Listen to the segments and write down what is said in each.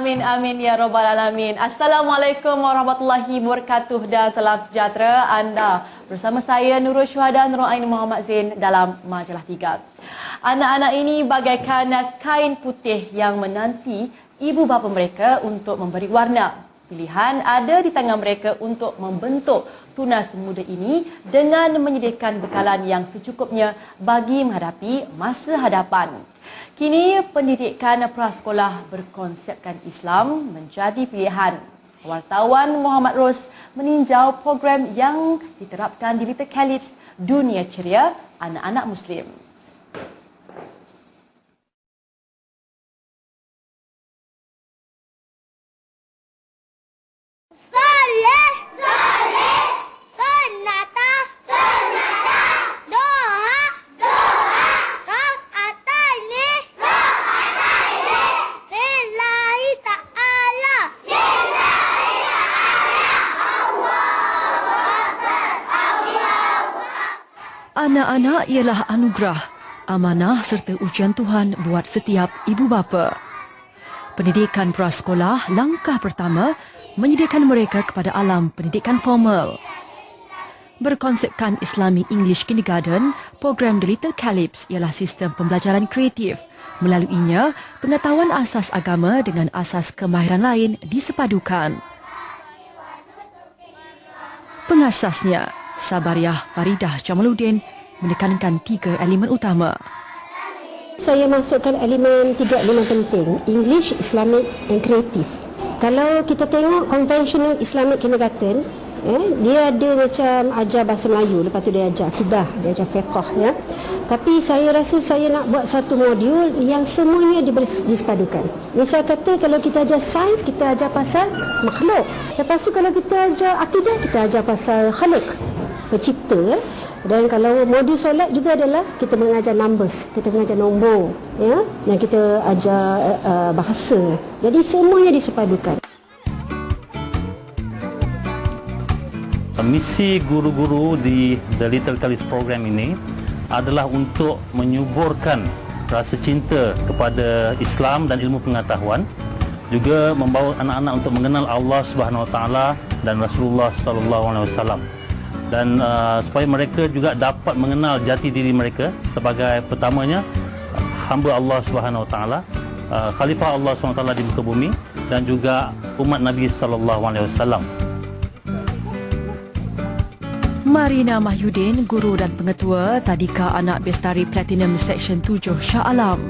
Amin, amin ya rabbal alamin. Assalamualaikum warahmatullahi wabarakatuh dan salam sejahtera anda. Bersama saya Nurul Syuhada Nurul Aini Muhammad Zain dalam Majalah 3. Anak-anak ini bagaikan kain putih yang menanti ibu bapa mereka untuk memberi warna. Pilihan ada di tangan mereka untuk membentuk tunas muda ini dengan menyediakan bekalan yang secukupnya bagi menghadapi masa hadapan. Kini pendidikan prasekolah berkonsepkan Islam menjadi pilihan. Wartawan Muhammad Ros meninjau program yang diterapkan di Little Calypso Dunia Ceria Anak-anak Muslim. Anak-anak ialah anugerah, amanah serta ujian Tuhan buat setiap ibu bapa. Pendidikan prasekolah langkah pertama menyediakan mereka kepada alam pendidikan formal. Berkonsepkan Islamic English Kindergarten, program The Little Calypso ialah sistem pembelajaran kreatif. Melaluinya, pengetahuan asas agama dengan asas kemahiran lain disepadukan. Pengasasnya, Sabariah Faridah Jamaluddin menekankan 3 elemen utama. Saya masukkan elemen 3 elemen penting, English, Islamic dan kreatif. Kalau kita tengok conventional Islamic kindergarten, dia ada macam ajar bahasa Melayu, lepas tu dia ajar akidah, dia ajar fiqh ya. Tapi saya rasa saya nak buat satu modul yang semuanya disepadukan. Misal kata kalau kita ajar sains, kita ajar pasal makhluk. Lepas tu kalau kita ajar akidah, kita ajar pasal khaliq, pencipta. Dan kalau modul solat juga adalah kita mengajar numbers, kita mengajar nombor ya, dan kita ajar bahasa. Jadi semuanya disepadukan. Misi guru-guru di The Little Calypso program ini adalah untuk menyuburkan rasa cinta kepada Islam dan ilmu pengetahuan, juga membawa anak-anak untuk mengenal Allah Subhanahu Wa Taala dan Rasulullah Sallallahu Alaihi Wasallam, dan supaya mereka juga dapat mengenal jati diri mereka sebagai pertamanya hamba Allah Subhanahu Wa Taala, khalifah Allah Subhanahu Wa Taala di muka bumi, dan juga umat Nabi Sallallahu Alaihi Wasallam. Marina Mahyudin, guru dan pengetua Tadika Anak Bestari Platinum Seksyen 7 Shah Alam.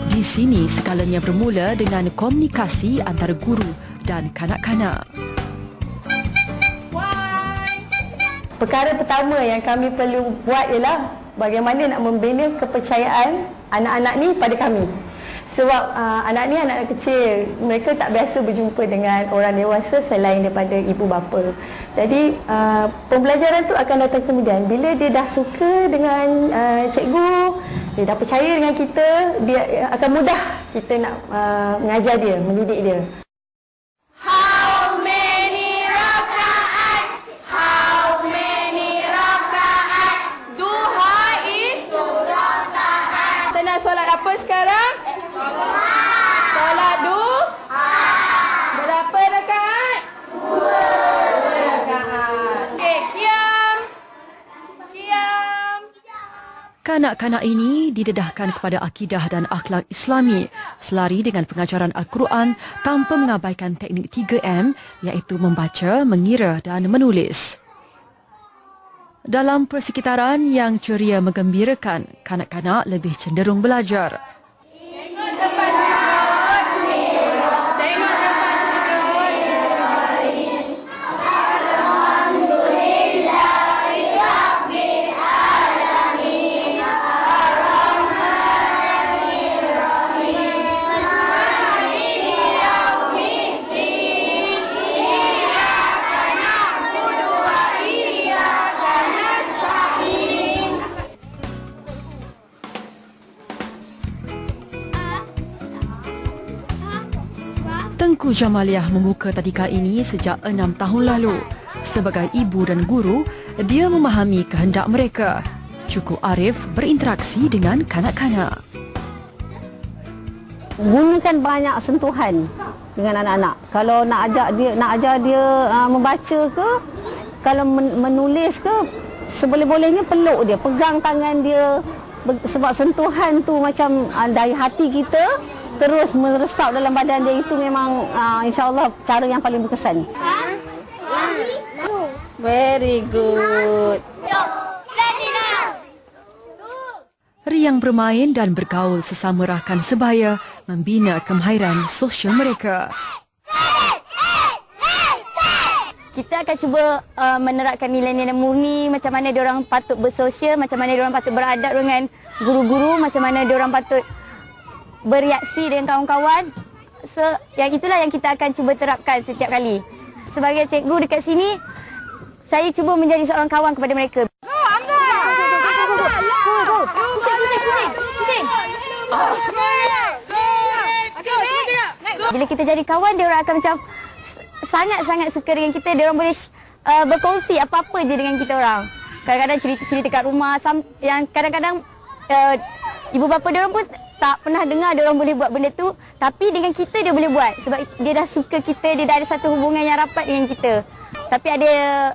Di sini segalanya bermula dengan komunikasi antara guru dan kanak-kanak. Perkara pertama yang kami perlu buat ialah bagaimana nak membina kepercayaan anak-anak ni pada kami. Sebab anak ni anak kecil, mereka tak biasa berjumpa dengan orang dewasa selain daripada ibu bapa. Jadi pembelajaran tu akan datang kemudian. Bila dia dah suka dengan cikgu, dia dah percaya dengan kita, dia akan mudah kita nak mengajar dia, mendidik dia. Solat apa sekarang? Solat berapa rakaat? 2 rakaat. Okey, qiyam. Kanak-kanak ini didedahkan kepada akidah dan akhlak Islami selari dengan pengajaran Al-Quran tanpa mengabaikan teknik 3M, iaitu membaca, mengira dan menulis. Dalam persekitaran yang ceria menggembirakan, kanak-kanak lebih cenderung belajar. Tengku Jamaliah membuka tadika ini sejak 6 tahun lalu. Sebagai ibu dan guru, dia memahami kehendak mereka. Cukup arif berinteraksi dengan kanak-kanak. gunakan banyak sentuhan dengan anak-anak. Kalau nak ajar dia membaca ke, kalau menulis ke, seboleh-bolehnya peluk dia, pegang tangan dia, sebab sentuhan tu macam dari hati kita terus meresap dalam badan dia. Itu memang insya-Allah cara yang paling berkesan. Very good. Riang bermain dan bergaul sesama rakan sebaya membina kemahiran sosial mereka. Kita akan cuba menerapkan nilai-nilai murni, macam mana diorang patut bersosial, macam mana diorang patut beradab dengan guru-guru, macam mana diorang patut bereaksi dengan kawan-kawan. So, yang itulah yang kita akan cuba terapkan setiap kali. Sebagai cikgu dekat sini, saya cuba menjadi seorang kawan kepada mereka. Bila kita jadi kawan, diorang akan macam sangat-sangat suka dengan kita. Diorang boleh berkongsi apa-apa je dengan kita orang. Kadang-kadang cerita kat rumah yang kadang-kadang ibu bapa diorang pun tak pernah dengar diorang boleh buat benda tu, tapi dengan kita dia boleh buat sebab dia dah suka kita, dia dah ada satu hubungan yang rapat dengan kita. Tapi ada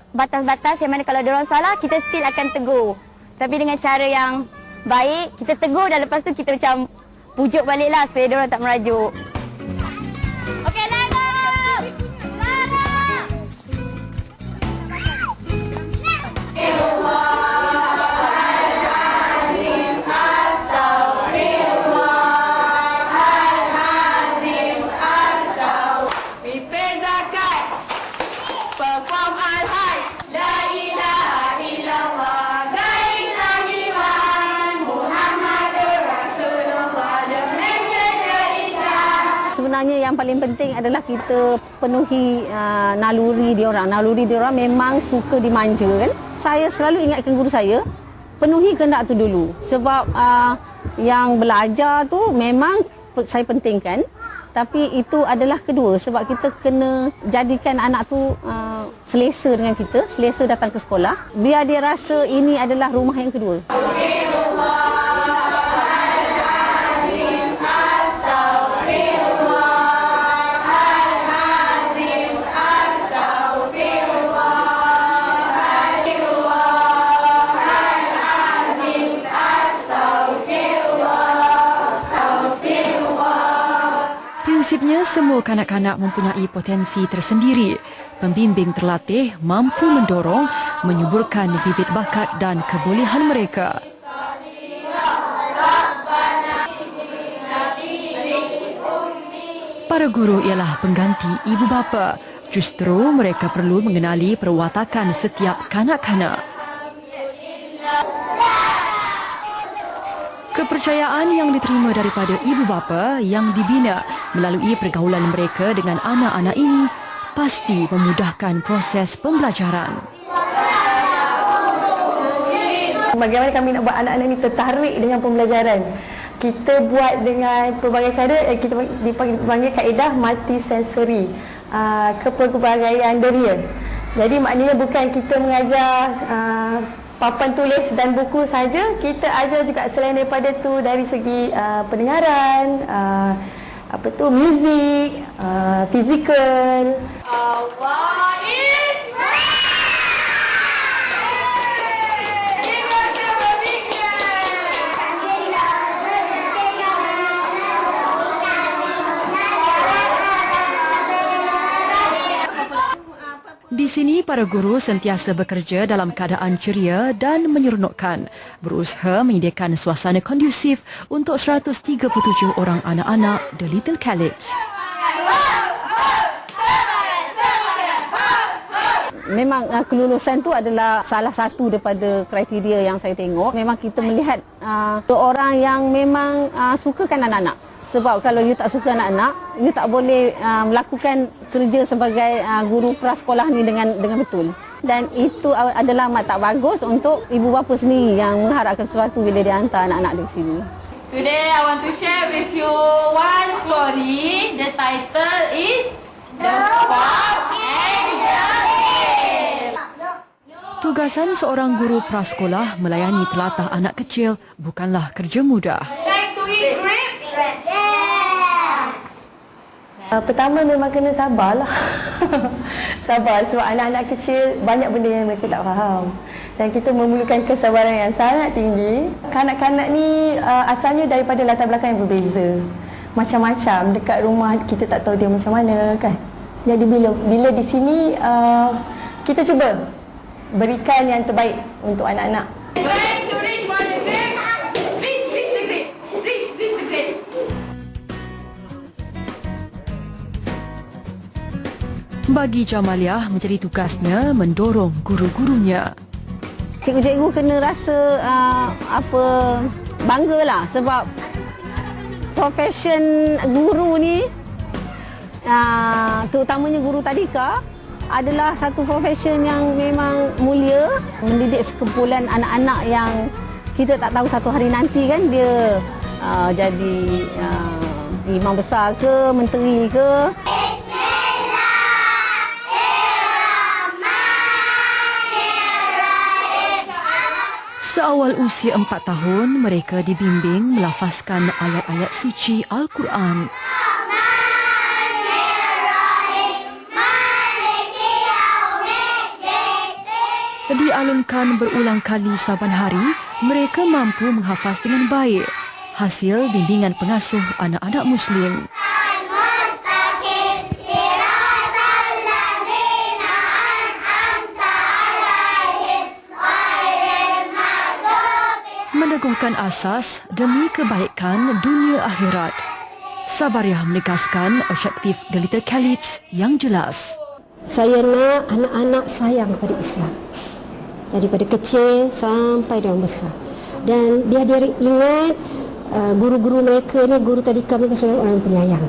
batas-batas yang mana kalau diorang salah, kita still akan tegur. Tapi dengan cara yang baik, kita tegur dan lepas tu kita macam pujuk baliklah supaya diorang tak merajuk. Okey, Lara! Sebenarnya yang paling penting adalah kita penuhi naluri diorang. Naluri diorang memang suka dimanja kan. Saya selalu ingatkan guru saya, penuhi kehendak tu dulu. Sebab yang belajar tu memang saya pentingkan. Tapi itu adalah kedua sebab kita kena jadikan anak tu selesa dengan kita, selesa datang ke sekolah. Biar dia rasa ini adalah rumah yang kedua. Prinsipnya, semua kanak-kanak mempunyai potensi tersendiri. Pembimbing terlatih mampu mendorong, menyuburkan bibit bakat dan kebolehan mereka. Para guru ialah pengganti ibu bapa. Justru mereka perlu mengenali perwatakan setiap kanak-kanak. Kepercayaan yang diterima daripada ibu bapa yang dibina melalui pergaulan mereka dengan anak-anak ini pasti memudahkan proses pembelajaran. Bagaimana kami nak buat anak-anak ini tertarik dengan pembelajaran? Kita buat dengan pelbagai cara, kita dipanggil kaedah multisensory, kepelbagaian deria. Jadi maknanya bukan kita mengajar papan tulis dan buku saja, kita ajar juga selain daripada tu dari segi pendengaran, muzik, fizikal. Allah is Di sini, para guru sentiasa bekerja dalam keadaan ceria dan menyeronokkan, berusaha menyediakan suasana kondusif untuk 137 orang anak-anak The Little Calebs. Memang kelulusan tu adalah salah satu daripada kriteria yang saya tengok. Memang kita melihat orang yang memang sukakan anak-anak. Sebab kalau you tak suka anak-anak, you tak boleh melakukan kerja sebagai guru prasekolah ni dengan betul. Dan itu adalah amat tak bagus untuk ibu bapa sendiri yang mengharapkan sesuatu bila dia hantar anak-anak di sini. Today I want to share with you one story. The title is The Fox and the Hare. Tugasan seorang guru prasekolah melayani telatah anak kecil bukanlah kerja mudah. Like to eat grapes? Pertama memang kena sabarlah. Sabar sebab anak-anak kecil banyak benda yang mereka tak faham. Dan kita memerlukan kesabaran yang sangat tinggi. Kanak-kanak ni asalnya daripada latar belakang yang berbeza. Macam-macam, dekat rumah kita tak tahu dia macam mana kan. Jadi bila di sini kita cuba berikan yang terbaik untuk anak-anak. Trying to reach for the grade. Reach the grade. Reach the grade. Bagi Jamaliah, menjadi tugasnya mendorong guru-gurunya. Cikgu-cikgu kena rasa banggalah sebab profession guru ni, terutamanya guru tadika, adalah satu profession yang memang mulia, mendidik sekumpulan anak-anak yang kita tak tahu satu hari nanti kan dia jadi imam besar ke, menteri ke. Seawal usia 4 tahun, mereka dibimbing melafazkan ayat-ayat suci Al-Quran. Dialunkan berulang kali saban hari, mereka mampu menghafaz dengan baik. Hasil bimbingan pengasuh anak-anak Muslim. Meneguhkan asas demi kebaikan dunia akhirat. Sabariah menegaskan objektif The Little Caliphs yang jelas. Saya nak anak-anak sayang kepada Islam. Daripada kecil sampai orang besar. Dan biar dia ingat guru-guru mereka ni, guru tadika mereka sebagai orang penyayang.